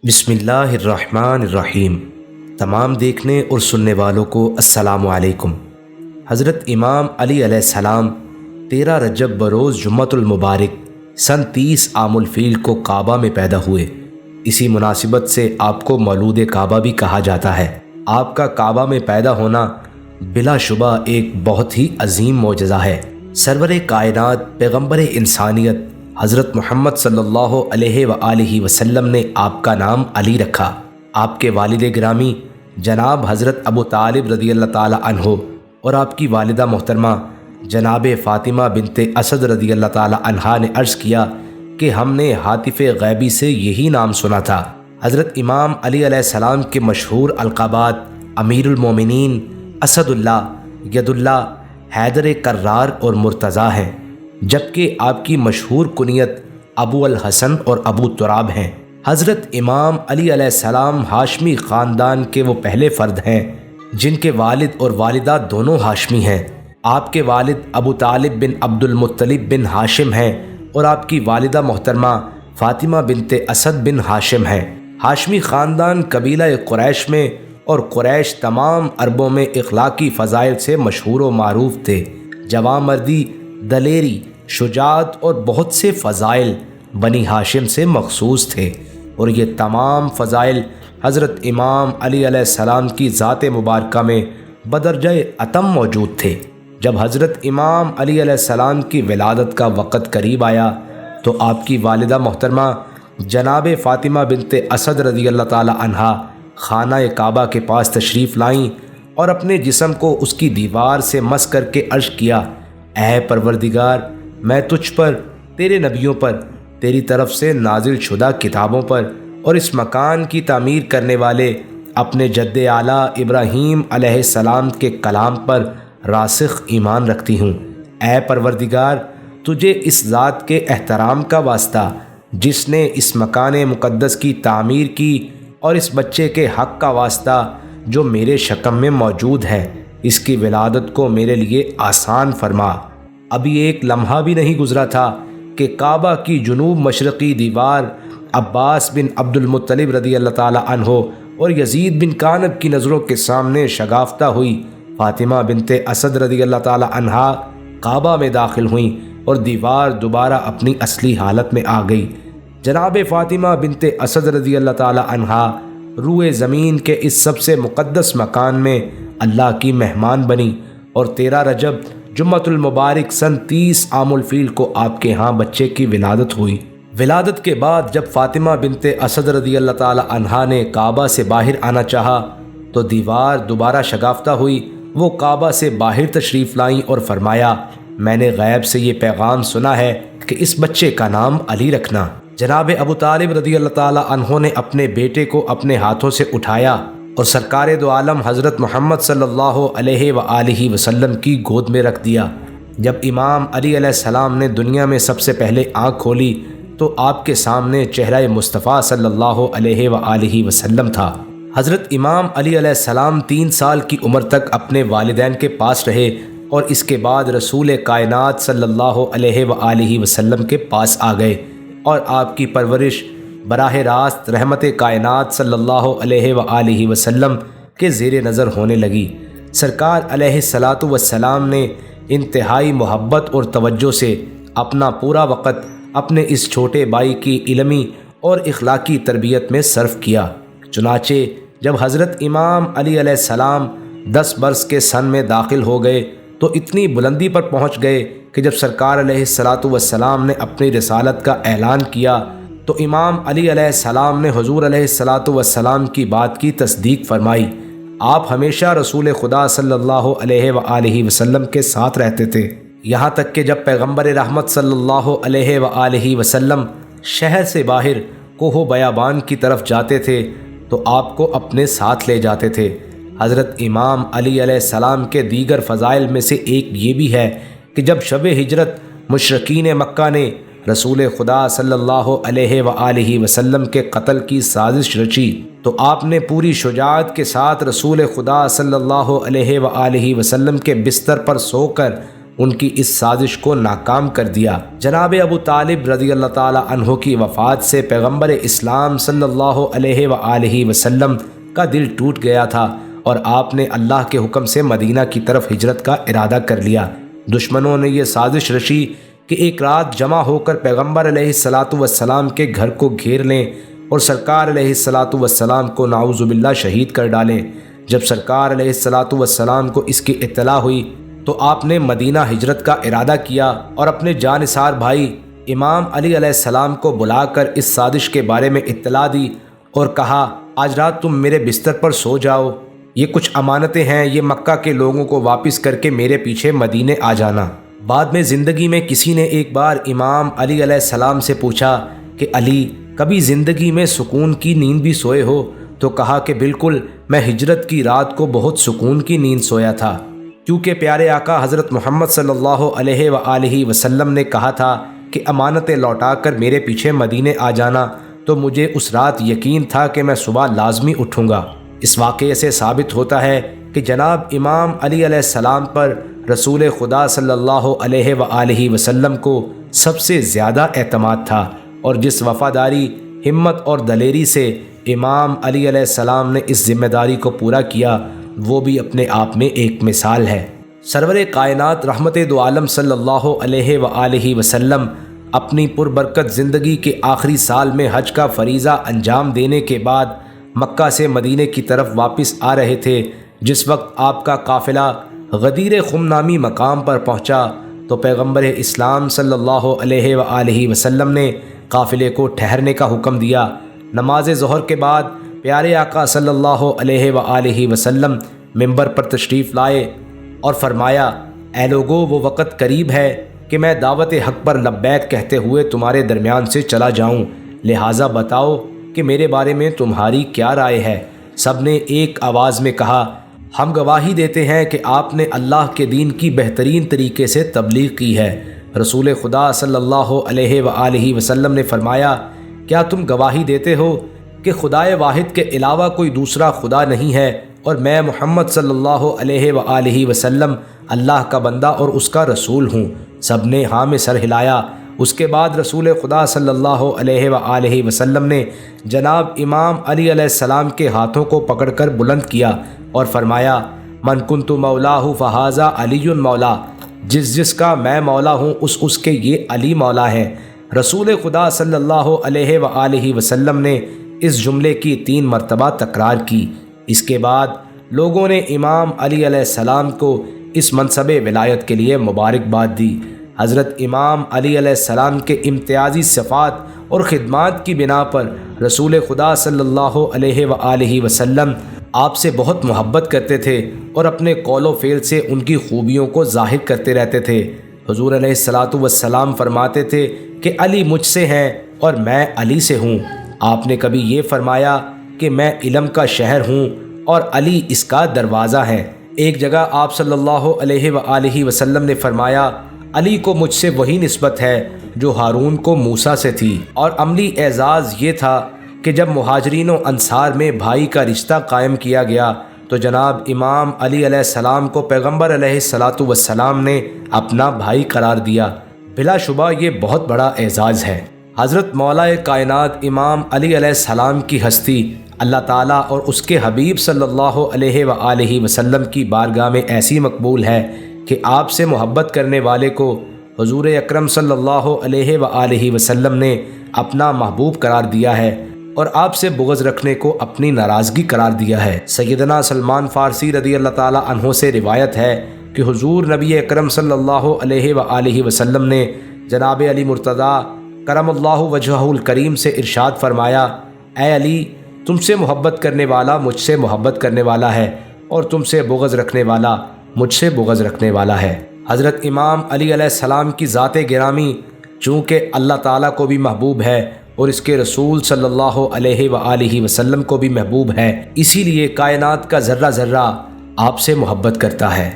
بسم اللہ الرحمن الرحیم۔ تمام دیکھنے اور سننے والوں کو السلام علیکم۔ حضرت امام علی علیہ السلام 13 رجب بروز جمعۃ المبارک سن 30 عام الفیل کو کعبہ میں پیدا ہوئے۔ اسی مناسبت سے آپ کو مولود کعبہ بھی کہا جاتا ہے۔ آپ کا کعبہ میں پیدا ہونا بلا شبہ ایک بہت ہی عظیم معجزہ ہے۔ سرور کائنات پیغمبر انسانیت حضرت محمد صلی اللہ علیہ وآلہ وسلم نے آپ کا نام علی رکھا۔ آپ کے والد گرامی جناب حضرت ابو طالب رضی اللہ تعالی عنہ اور آپ کی والدہ محترمہ جناب فاطمہ بنت اسد رضی اللہ تعالی عنہا نے عرض کیا کہ ہم نے ہاتف غیبی سے یہی نام سنا تھا۔ حضرت امام علی علیہ السلام کے مشہور القابات امیر المومنین، اسد اللہ، ید اللہ، حیدر کرار اور مرتضیٰ ہیں، جبکہ آپ کی مشہور کنیت ابو الحسن اور ابو تراب ہیں۔ حضرت امام علی علیہ السلام ہاشمی خاندان کے وہ پہلے فرد ہیں جن کے والد اور والدہ دونوں ہاشمی ہیں۔ آپ کے والد ابو طالب بن عبد المطلب بن ہاشم ہیں اور آپ کی والدہ محترمہ فاطمہ بنت اسد بن ہاشم ہیں۔ ہاشمی خاندان قبیلہ قریش میں اور قریش تمام عربوں میں اخلاقی فضائل سے مشہور و معروف تھے۔ جوان مردی، دلیری، شجاعت اور بہت سے فضائل بنی ہاشم سے مخصوص تھے، اور یہ تمام فضائل حضرت امام علی علیہ السلام کی ذات مبارکہ میں بدرجہ اتم موجود تھے۔ جب حضرت امام علی علیہ السلام کی ولادت کا وقت قریب آیا تو آپ کی والدہ محترمہ جناب فاطمہ بنت اسد رضی اللہ تعالی عنہا خانہ کعبہ کے پاس تشریف لائیں اور اپنے جسم کو اس کی دیوار سے مس کر کے عرض کیا، اے پروردگار، میں تجھ پر، تیرے نبیوں پر، تیری طرف سے نازل شدہ کتابوں پر اور اس مکان کی تعمیر کرنے والے اپنے جد اعلیٰ ابراہیم علیہ السلام کے کلام پر راسخ ایمان رکھتی ہوں۔ اے پروردگار، تجھے اس ذات کے احترام کا واسطہ جس نے اس مکان مقدس کی تعمیر کی اور اس بچے کے حق کا واسطہ جو میرے شکم میں موجود ہے، اس کی ولادت کو میرے لیے آسان فرما۔ ابھی ایک لمحہ بھی نہیں گزرا تھا کہ کعبہ کی جنوب مشرقی دیوار عباس بن عبد المطلب رضی اللہ تعالی عنہ اور یزید بن کانب کی نظروں کے سامنے شگافتہ ہوئی۔ فاطمہ بنت اسد رضی اللہ تعالی عنہا کعبہ میں داخل ہوئیں اور دیوار دوبارہ اپنی اصلی حالت میں آ گئی۔ جناب فاطمہ بنت اسد رضی اللہ تعالی عنہا روئے زمین کے اس سب سے مقدس مکان میں اللہ کی مہمان بنی، اور 13 رجب جمعۃ المبارک سن 30 عام الفیل کو آپ کے ہاں بچے کی ولادت ہوئی۔ ولادت کے بعد جب فاطمہ بنت اسد رضی اللہ تعالی عنہا نے کعبہ سے باہر آنا چاہا تو دیوار دوبارہ شگافتہ ہوئی۔ وہ کعبہ سے باہر تشریف لائیں اور فرمایا، میں نے غیب سے یہ پیغام سنا ہے کہ اس بچے کا نام علی رکھنا۔ جناب ابو طالب رضی اللہ تعالی عنہ نے اپنے بیٹے کو اپنے ہاتھوں سے اٹھایا اور سرکار دو عالم حضرت محمد صلی اللہ علیہ وآلہ وسلم کی گود میں رکھ دیا۔ جب امام علی علیہ السلام نے دنیا میں سب سے پہلے آنکھ کھولی تو آپ کے سامنے چہرہ مصطفیٰ صلی اللہ علیہ وآلہ وسلم تھا۔ حضرت امام علی علیہ السلام 3 سال کی عمر تک اپنے والدین کے پاس رہے اور اس کے بعد رسول کائنات صلی اللہ علیہ وآلہ وسلم کے پاس آ گئے، اور آپ کی پرورش براہ راست رحمت کائنات صلی اللہ علیہ وآلہ وسلم کے زیر نظر ہونے لگی۔ سرکار علیہ الصلاۃ والسلام نے انتہائی محبت اور توجہ سے اپنا پورا وقت اپنے اس چھوٹے بھائی کی علمی اور اخلاقی تربیت میں صرف کیا۔ چنانچہ جب حضرت امام علی علیہ السلام 10 برس کے سن میں داخل ہو گئے تو اتنی بلندی پر پہنچ گئے کہ جب سرکار علیہ الصلاۃ والسلام نے اپنی رسالت کا اعلان کیا تو امام علی علیہ السلام نے حضور علیہ الصلاۃ والسلام کی بات کی تصدیق فرمائی۔ آپ ہمیشہ رسول خدا صلی اللہ علیہ وآلہ وسلم کے ساتھ رہتے تھے، یہاں تک کہ جب پیغمبر رحمت صلی اللہ علیہ وآلہ وسلم شہر سے باہر کوہ و بیابان کی طرف جاتے تھے تو آپ کو اپنے ساتھ لے جاتے تھے۔ حضرت امام علی علیہ السلام کے دیگر فضائل میں سے ایک یہ بھی ہے کہ جب شب ہجرت مشرکین مکہ نے رسول خدا صلی اللہ علیہ وآلہ وسلم کے قتل کی سازش رچی تو آپ نے پوری شجاعت کے ساتھ رسول خدا صلی اللہ علیہ وآلہ وسلم کے بستر پر سو کر ان کی اس سازش کو ناکام کر دیا۔ جناب ابو طالب رضی اللہ تعالی عنہ کی وفات سے پیغمبر اسلام صلی اللہ علیہ وآلہ وسلم کا دل ٹوٹ گیا تھا اور آپ نے اللہ کے حکم سے مدینہ کی طرف ہجرت کا ارادہ کر لیا۔ دشمنوں نے یہ سازش رچی کہ ایک رات جمع ہو کر پیغمبر علیہ الصلاۃ والسلام کے گھر کو گھیر لیں اور سرکار علیہ الصلاۃ والسلام کو نعوذ باللہ شہید کر ڈالیں۔ جب سرکار علیہ الصلاۃ والسلام کو اس کی اطلاع ہوئی تو آپ نے مدینہ ہجرت کا ارادہ کیا اور اپنے جانثار بھائی امام علی علیہ السلام کو بلا کر اس سازش کے بارے میں اطلاع دی اور کہا، آج رات تم میرے بستر پر سو جاؤ، یہ کچھ امانتیں ہیں، یہ مکہ کے لوگوں کو واپس کر کے میرے پیچھے مدینے آ جانا۔ بعد میں زندگی میں کسی نے ایک بار امام علی علیہ السلام سے پوچھا کہ علی، کبھی زندگی میں سکون کی نیند بھی سوئے ہو؟ تو کہا کہ بالکل، میں ہجرت کی رات کو بہت سکون کی نیند سویا تھا، کیونکہ پیارے آقا حضرت محمد صلی اللہ علیہ وآلہ وسلم نے کہا تھا کہ امانتیں لوٹا کر میرے پیچھے مدینے آ جانا، تو مجھے اس رات یقین تھا کہ میں صبح لازمی اٹھوں گا۔ اس واقعے سے ثابت ہوتا ہے کہ جناب امام علی علیہ السلام پر رسول خدا صلی اللہ علیہ وآلہ وسلم کو سب سے زیادہ اعتماد تھا، اور جس وفاداری، ہمت اور دلیری سے امام علی علیہ السلام نے اس ذمہ داری کو پورا کیا، وہ بھی اپنے آپ میں ایک مثال ہے۔ سرور کائنات رحمت دو عالم صلی اللہ علیہ وآلہ وسلم اپنی پربرکت زندگی کے آخری سال میں حج کا فریضہ انجام دینے کے بعد مکہ سے مدینے کی طرف واپس آ رہے تھے۔ جس وقت آپ کا قافلہ غدیر خم نامی مقام پر پہنچا تو پیغمبر اسلام صلی اللہ علیہ وآلہ وسلم نے قافلے کو ٹھہرنے کا حکم دیا۔ نماز ظہر کے بعد پیارے آقا صلی اللہ علیہ وآلہ وسلم منبر پر تشریف لائے اور فرمایا، اے لوگو، وہ وقت قریب ہے کہ میں دعوت حق پر لبیک کہتے ہوئے تمہارے درمیان سے چلا جاؤں، لہٰذا بتاؤ کہ میرے بارے میں تمہاری کیا رائے ہے؟ سب نے ایک آواز میں کہا، ہم گواہی دیتے ہیں کہ آپ نے اللہ کے دین کی بہترین طریقے سے تبلیغ کی ہے۔ رسول خدا صلی اللہ علیہ وآلہ وسلم نے فرمایا، کیا تم گواہی دیتے ہو کہ خدائے واحد کے علاوہ کوئی دوسرا خدا نہیں ہے اور میں محمد صلی اللہ علیہ وآلہ وسلم اللہ کا بندہ اور اس کا رسول ہوں؟ سب نے ہاں میں سر ہلایا۔ اس کے بعد رسول خدا صلی اللہ علیہ وآلہ وسلم نے جناب امام علی علیہ السلام کے ہاتھوں کو پکڑ کر بلند کیا اور فرمایا، من کنت مولاہ فہذا علی مولا، جس کا میں مولا ہوں اس کے یہ علی مولا ہے۔ رسول خدا صلی اللہ علیہ وآلہ وسلم نے اس جملے کی 3 مرتبہ تکرار کی۔ اس کے بعد لوگوں نے امام علی علیہ السلام کو اس منصب ولایت کے لیے مبارکباد دی۔ حضرت امام علی علیہ السلام کے امتیازی صفات اور خدمات کی بنا پر رسول خدا صلی اللہ علیہ وآلہ وسلم آپ سے بہت محبت کرتے تھے اور اپنے قول و فعل سے ان کی خوبیوں کو ظاہر کرتے رہتے تھے۔ حضور علیہ الصلاۃ والسلام فرماتے تھے کہ علی مجھ سے ہیں اور میں علی سے ہوں۔ آپ نے کبھی یہ فرمایا کہ میں علم کا شہر ہوں اور علی اس کا دروازہ ہے۔ ایک جگہ آپ صلی اللہ علیہ وآلہ وسلم نے فرمایا، علی کو مجھ سے وہی نسبت ہے جو ہارون کو موسیٰ سے تھی۔ اور عملی اعزاز یہ تھا کہ جب مہاجرین و انصار میں بھائی کا رشتہ قائم کیا گیا تو جناب امام علی علیہ السلام کو پیغمبر علیہ الصلاۃ والسلام نے اپنا بھائی قرار دیا۔ بلا شبہ یہ بہت بڑا اعزاز ہے۔ حضرت مولا کائنات امام علی علیہ السلام کی ہستی اللہ تعالیٰ اور اس کے حبیب صلی اللہ علیہ وآلہ وسلم کی بارگاہ میں ایسی مقبول ہے کہ آپ سے محبت کرنے والے کو حضور اکرم صلی اللہ علیہ وآلہ وسلم نے اپنا محبوب قرار دیا ہے اور آپ سے بغض رکھنے کو اپنی ناراضگی قرار دیا ہے۔ سیدنا سلمان فارسی رضی اللہ تعالیٰ عنہ سے روایت ہے کہ حضور نبی اکرم صلی اللہ علیہ وآلہ وسلم نے جناب علی مرتضیٰ کرم اللہ وجہہ الکریم سے ارشاد فرمایا، اے علی، تم سے محبت کرنے والا مجھ سے محبت کرنے والا ہے اور تم سے بغض رکھنے والا مجھ سے بغض رکھنے والا ہے۔ حضرت امام علی علیہ السلام کی ذات گرامی چونکہ اللہ تعالیٰ کو بھی محبوب ہے اور اس کے رسول صلی اللہ علیہ وآلہ وسلم کو بھی محبوب ہے، اسی لیے کائنات کا ذرہ ذرہ آپ سے محبت کرتا ہے۔